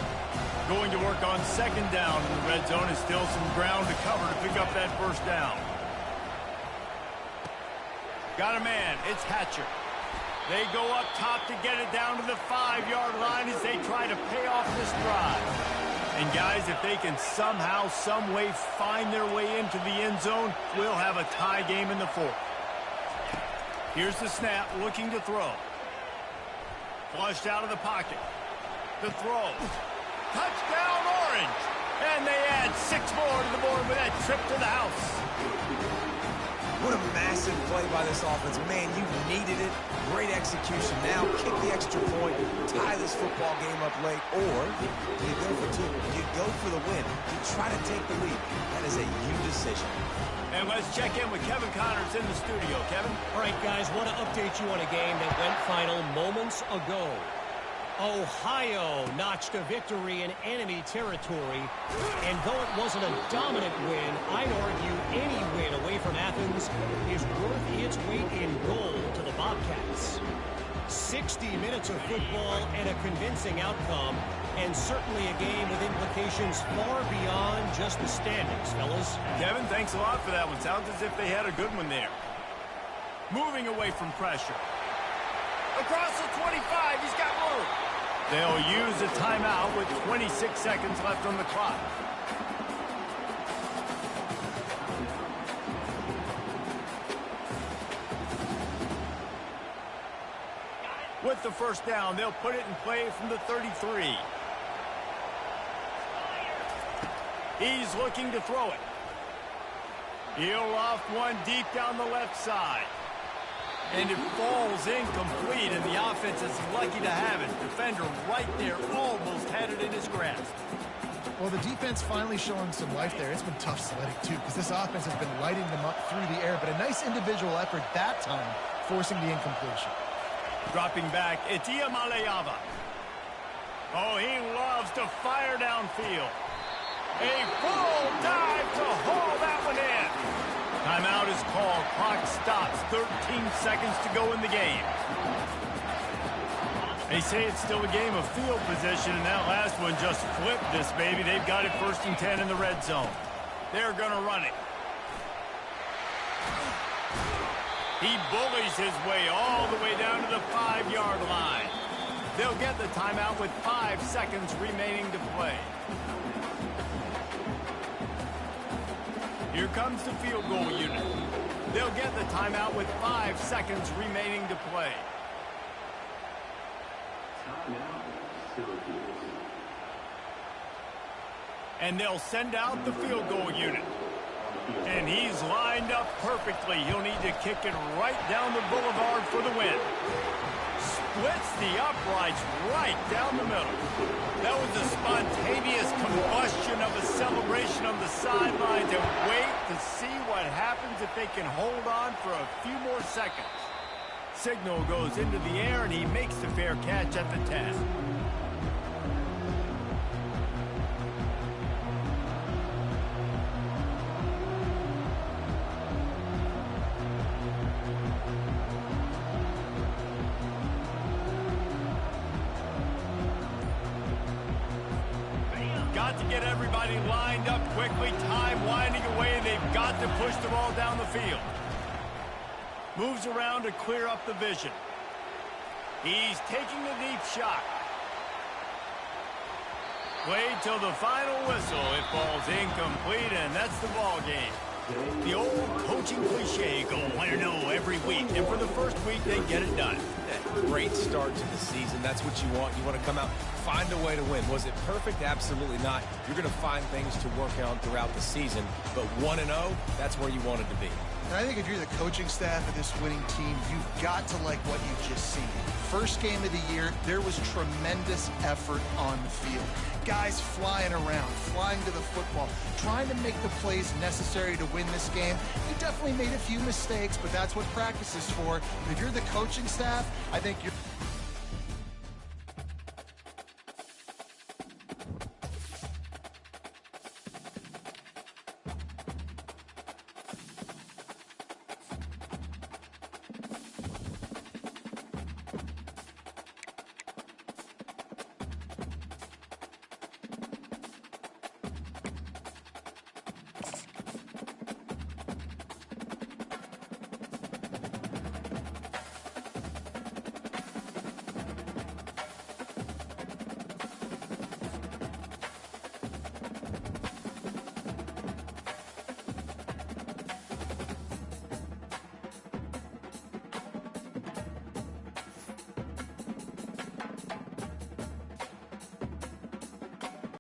Going to work on second down in the red zone is still some ground to cover to pick up that first down. Got a man. It's Hatcher. They go up top to get it down to the 5-yard line as they try to pay off this drive. And guys, if they can somehow, some way find their way into the end zone, we'll have a tie game in the fourth. Here's the snap, looking to throw. Flushed out of the pocket. The throw. Touchdown, Orange! And they add 6 more to the board with that trip to the house. What a massive play by this offense. Man, you needed it. Great execution. Now kick the extra point, tie this football game up late, or you go for 2. You go for the win. You try to take the lead. That is a huge decision. And let's check in with Kevin Connors in the studio. Kevin? All right, guys, want to update you on a game that went final moments ago. Ohio notched a victory in enemy territory, and though it wasn't a dominant win, I'd argue any win away from Athens is worth its weight in gold to the Bobcats. 60 minutes of football and a convincing outcome, and certainly a game with implications far beyond just the standings, fellas. Kevin, thanks a lot for that one. Sounds as if they had a good one there. Moving away from pressure. Across the 25, he's got room. They'll use a timeout with 26 seconds left on the clock. With the first down, they'll put it in play from the 33. He's looking to throw it. He'll off one deep down the left side. And it falls incomplete, and the offense is lucky to have it. Defender right there almost had it in his grasp. Well, the defense finally showing some life there. It's been tough sledding, too, because this offense has been lighting them up through the air. But a nice individual effort that time, forcing the incompletion. Dropping back, it's Iamaleava. Oh, he loves to fire downfield. A full dive to haul that one in. Timeout is called. Clock stops. 13 seconds to go in the game. They say it's still a game of field position, and that last one just flipped this baby. They've got it 1st and 10 in the red zone. They're going to run it. He bullies his way all the way down to the 5-yard line. They'll get the timeout with 5 seconds remaining to play. Here comes the field goal unit. They'll get the timeout with 5 seconds remaining to play. And they'll send out the field goal unit. And he's lined up perfectly. He'll need to kick it right down the boulevard for the win. Splits the uprights right down the middle. That was a spontaneous combustion of a celebration on the sidelines, and wait to see what happens if they can hold on for a few more seconds. Signal goes into the air, and he makes the fair catch at the 10. Got to get everybody lined up quickly. Time winding away. They've got to push the ball down the field. Moves around to clear up the vision. He's taking a deep shot. Played till the final whistle. It falls incomplete, and that's the ball game. The old coaching cliche, go win or no every week. And for the first week, they get it done. Great start to the season. That's what you want. You want to come out, find a way to win. Was it perfect? Absolutely not. You're going to find things to work on throughout the season. But 1-0, that's where you wanted to be. And I think if you're the coaching staff of this winning team, you've got to like what you've just seen. First game of the year, there was tremendous effort on the field. Guys flying around, flying to the football, trying to make the plays necessary to win this game. You definitely made a few mistakes, but that's what practice is for. But if you're the coaching staff, I think you're...